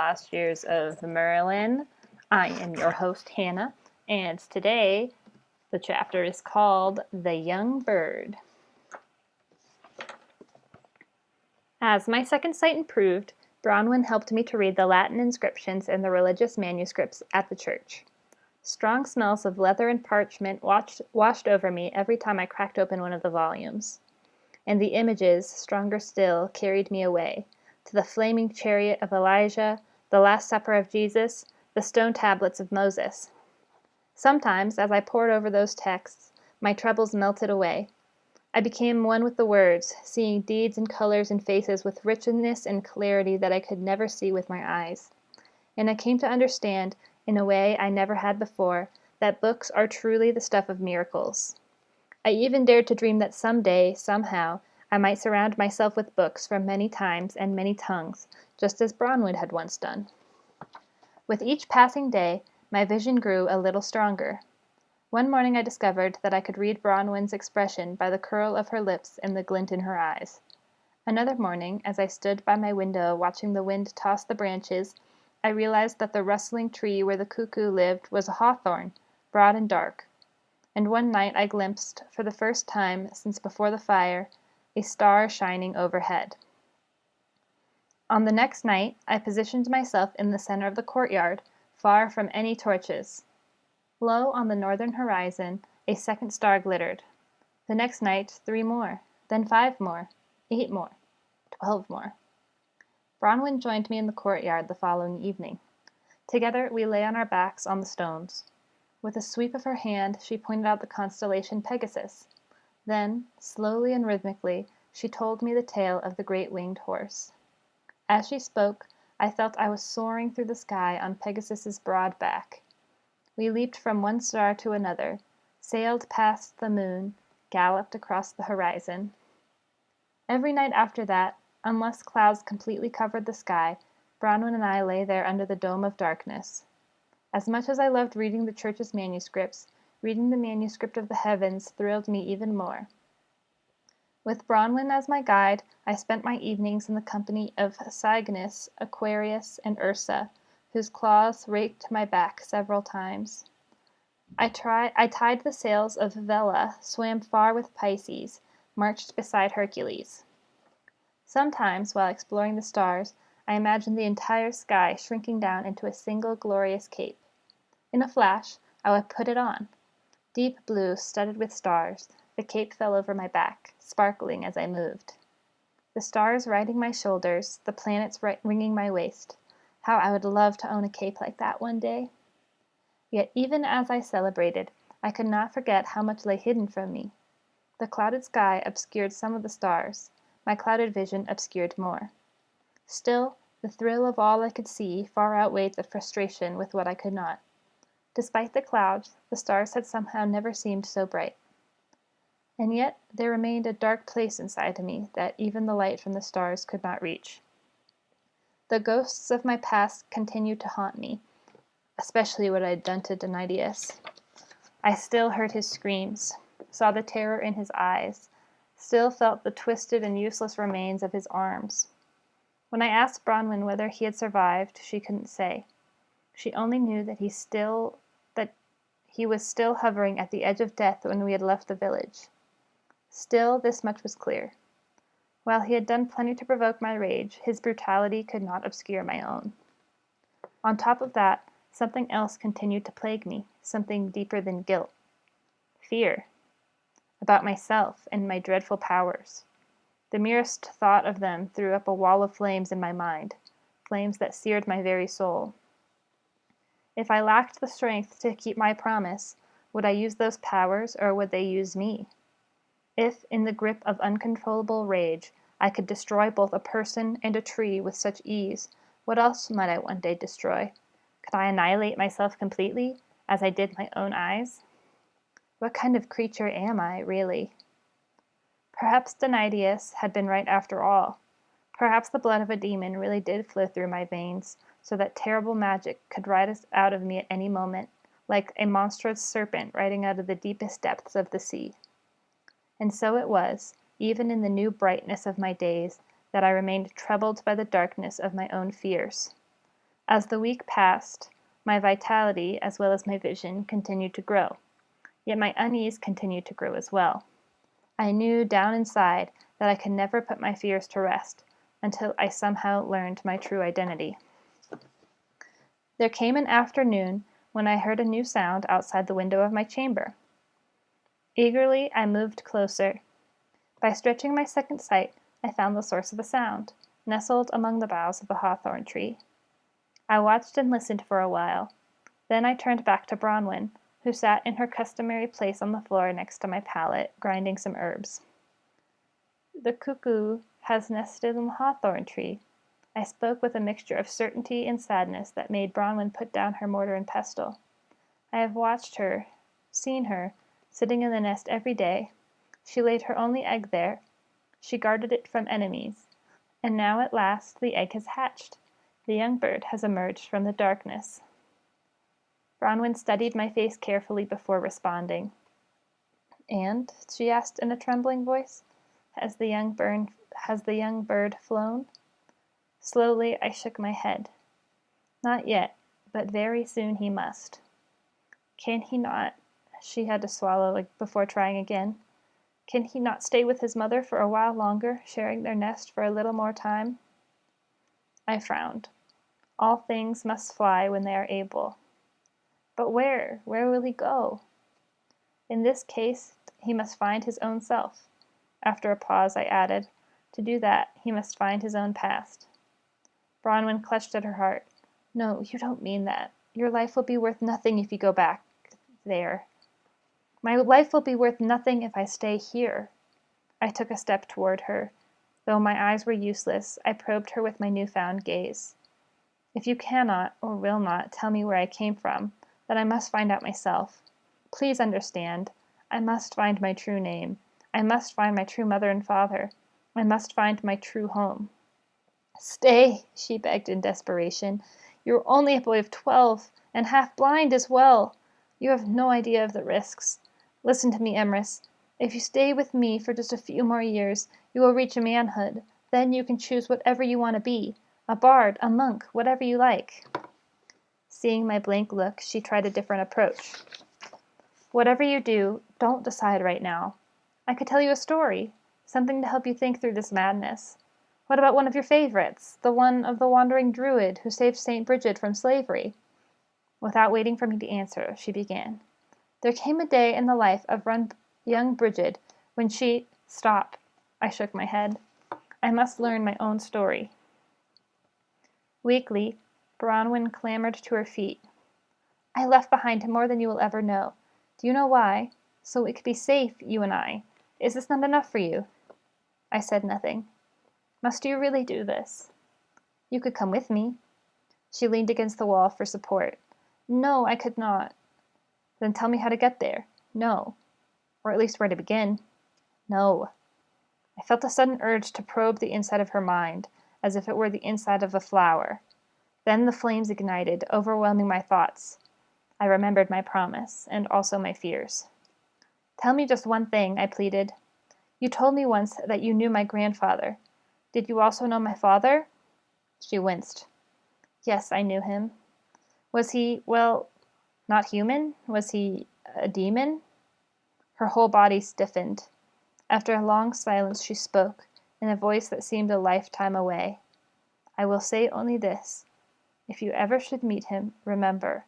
Last Years of Merlin. I am your host, Hannah, and today the chapter is called The Young Bird. As my second sight improved, Bronwyn helped me to read the Latin inscriptions and the religious manuscripts at the church. Strong smells of leather and parchment washed over me every time I cracked open one of the volumes. And the images, stronger still, carried me away, to the flaming chariot of Elijah, the Last Supper of Jesus, the stone tablets of Moses. Sometimes, as I pored over those texts, my troubles melted away. I became one with the words, seeing deeds and colors and faces with richness and clarity that I could never see with my eyes. And I came to understand, in a way I never had before, that books are truly the stuff of miracles. I even dared to dream that someday, somehow, I might surround myself with books from many times and many tongues, just as Bronwyn had once done. With each passing day, my vision grew a little stronger. One morning I discovered that I could read Bronwyn's expression by the curl of her lips and the glint in her eyes. Another morning, as I stood by my window watching the wind toss the branches, I realized that the rustling tree where the cuckoo lived was a hawthorn, broad and dark. And one night I glimpsed, for the first time since before the fire, a star shining overhead. On the next night, I positioned myself in the center of the courtyard, far from any torches. Low on the northern horizon, a second star glittered. The next night, 3 more, then 5 more, 8 more, 12 more. Bronwyn joined me in the courtyard the following evening. Together we lay on our backs on the stones. With a sweep of her hand, she pointed out the constellation Pegasus. Then, slowly and rhythmically, she told me the tale of the great winged horse. As she spoke, I felt I was soaring through the sky on Pegasus's broad back. We leaped from one star to another, sailed past the moon, galloped across the horizon. Every night after that, unless clouds completely covered the sky, Bronwyn and I lay there under the dome of darkness. As much as I loved reading the church's manuscripts, reading the manuscript of the heavens thrilled me even more. With Bronwyn as my guide, I spent my evenings in the company of Cygnus, Aquarius, and Ursa, whose claws raked my back several times. I tied the sails of Vela, swam far with Pisces, marched beside Hercules. Sometimes, while exploring the stars, I imagined the entire sky shrinking down into a single glorious cape. In a flash, I would put it on. Deep blue, studded with stars, the cape fell over my back, sparkling as I moved. The stars riding my shoulders, the planets ringing my waist. How I would love to own a cape like that one day. Yet even as I celebrated, I could not forget how much lay hidden from me. The clouded sky obscured some of the stars. My clouded vision obscured more. Still, the thrill of all I could see far outweighed the frustration with what I could not. Despite the clouds, the stars had somehow never seemed so bright. And yet there remained a dark place inside of me that even the light from the stars could not reach. The ghosts of my past continued to haunt me, especially what I had done to Donidius. I still heard his screams, saw the terror in his eyes, still felt the twisted and useless remains of his arms. When I asked Bronwyn whether he had survived, she couldn't say. She only knew that he was still hovering at the edge of death when we had left the village. Still, this much was clear. While he had done plenty to provoke my rage, his brutality could not obscure my own. On top of that, something else continued to plague me, something deeper than guilt. Fear. About myself and my dreadful powers. The merest thought of them threw up a wall of flames in my mind, flames that seared my very soul. If I lacked the strength to keep my promise, would I use those powers or would they use me? If, in the grip of uncontrollable rage, I could destroy both a person and a tree with such ease, what else might I one day destroy? Could I annihilate myself completely, as I did my own eyes? What kind of creature am I, really? Perhaps Donidius had been right after all. Perhaps the blood of a demon really did flow through my veins, so that terrible magic could rise out of me at any moment, like a monstrous serpent riding out of the deepest depths of the sea. And so it was, even in the new brightness of my days, that I remained troubled by the darkness of my own fears. As the week passed, my vitality as well as my vision continued to grow, yet my unease continued to grow as well. I knew down inside that I could never put my fears to rest until I somehow learned my true identity. There came an afternoon when I heard a new sound outside the window of my chamber. Eagerly, I moved closer. By stretching my second sight, I found the source of the sound, nestled among the boughs of a hawthorn tree. I watched and listened for a while. Then I turned back to Bronwyn, who sat in her customary place on the floor next to my pallet, grinding some herbs. "The cuckoo has nested in the hawthorn tree." I spoke with a mixture of certainty and sadness that made Bronwyn put down her mortar and pestle. I have watched her, seen her, sitting in the nest every day. She laid her only egg there. She guarded it from enemies. And now at last the egg has hatched. The young bird has emerged from the darkness. Bronwyn studied my face carefully before responding. "And," she asked in a trembling voice, has the young bird flown?" Slowly I shook my head. "Not yet, but very soon he must." "Can he not," she had to swallow before trying again, "can he not stay with his mother for a while longer, sharing their nest for a little more time?" I frowned. All things must fly when they are able. But where? Where will he go? In this case, he must find his own self. After a pause, I added, to do that, he must find his own past. Bronwyn clutched at her heart. "No, you don't mean that. Your life will be worth nothing if you go back there." "My life will be worth nothing if I stay here." I took a step toward her. Though my eyes were useless, I probed her with my newfound gaze. "If you cannot, or will not, tell me where I came from, then I must find out myself. Please understand. I must find my true name. I must find my true mother and father. I must find my true home." "Stay," she begged in desperation. "You are only a boy of 12, and half blind as well. You have no idea of the risks. Listen to me, Emrys. If you stay with me for just a few more years, you will reach manhood. Then you can choose whatever you want to be. A bard, a monk, whatever you like." Seeing my blank look, she tried a different approach. "Whatever you do, don't decide right now. I could tell you a story, something to help you think through this madness. What about one of your favorites, the one of the wandering druid who saved St. Bridget from slavery?" Without waiting for me to answer, she began. "There came a day in the life of young Bridget when she—" "Stop." I shook my head. "I must learn my own story." Weakly, Bronwyn clambered to her feet. "I left behind more than you will ever know. Do you know why? So we could be safe, you and I. Is this not enough for you?" I said nothing. "Must you really do this?" "You could come with me." She leaned against the wall for support. "No, I could not." "Then tell me how to get there." "No." "Or at least where to begin." "No." I felt a sudden urge to probe the inside of her mind, as if it were the inside of a flower. Then the flames ignited, overwhelming my thoughts. I remembered my promise, and also my fears. "Tell me just one thing," I pleaded. "You told me once that you knew my grandfather. Did you also know my father?" She winced. "Yes, I knew him." "Was he, well, not human? Was he a demon?" Her whole body stiffened. After a long silence she spoke, in a voice that seemed a lifetime away. "I will say only this. If you ever should meet him, remember,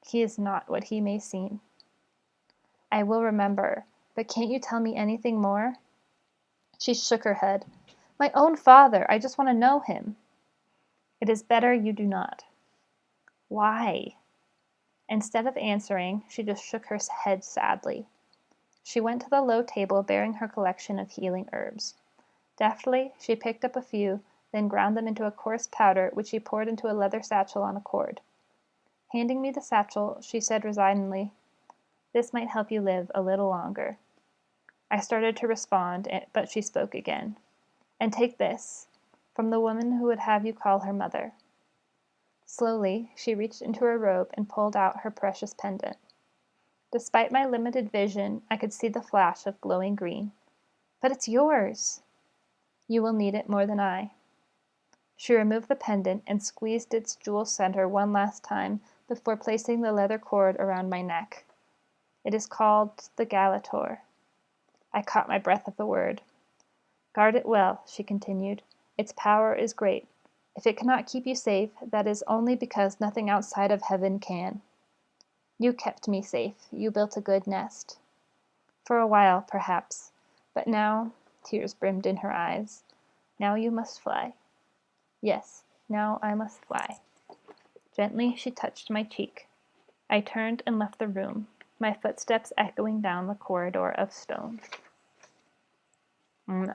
he is not what he may seem." "I will remember, but can't you tell me anything more?" She shook her head. "My own father! I just want to know him." "It is better you do not." "Why?" Instead of answering, she just shook her head sadly. She went to the low table bearing her collection of healing herbs. Deftly, she picked up a few, then ground them into a coarse powder which she poured into a leather satchel on a cord. Handing me the satchel, she said resignedly, "This might help you live a little longer." I started to respond, but she spoke again. "And take this, from the woman who would have you call her mother." Slowly, she reached into her robe and pulled out her precious pendant. Despite my limited vision, I could see the flash of glowing green. "But it's yours!" "You will need it more than I." She removed the pendant and squeezed its jewel center one last time before placing the leather cord around my neck. It is called the Galator. I caught my breath at the word. Guard it well, she continued. Its power is great. If it cannot keep you safe, that is only because nothing outside of heaven can. You kept me safe. You built a good nest. For a while, perhaps. But now, tears brimmed in her eyes. Now you must fly. Yes, now I must fly. Gently she touched my cheek. I turned and left the room, my footsteps echoing down the corridor of stone.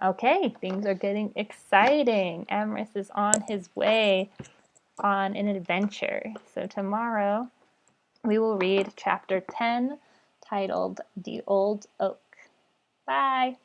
Okay, things are getting exciting. Amorous is on his way on an adventure. So tomorrow we will read chapter 10, titled The Old Oak. Bye.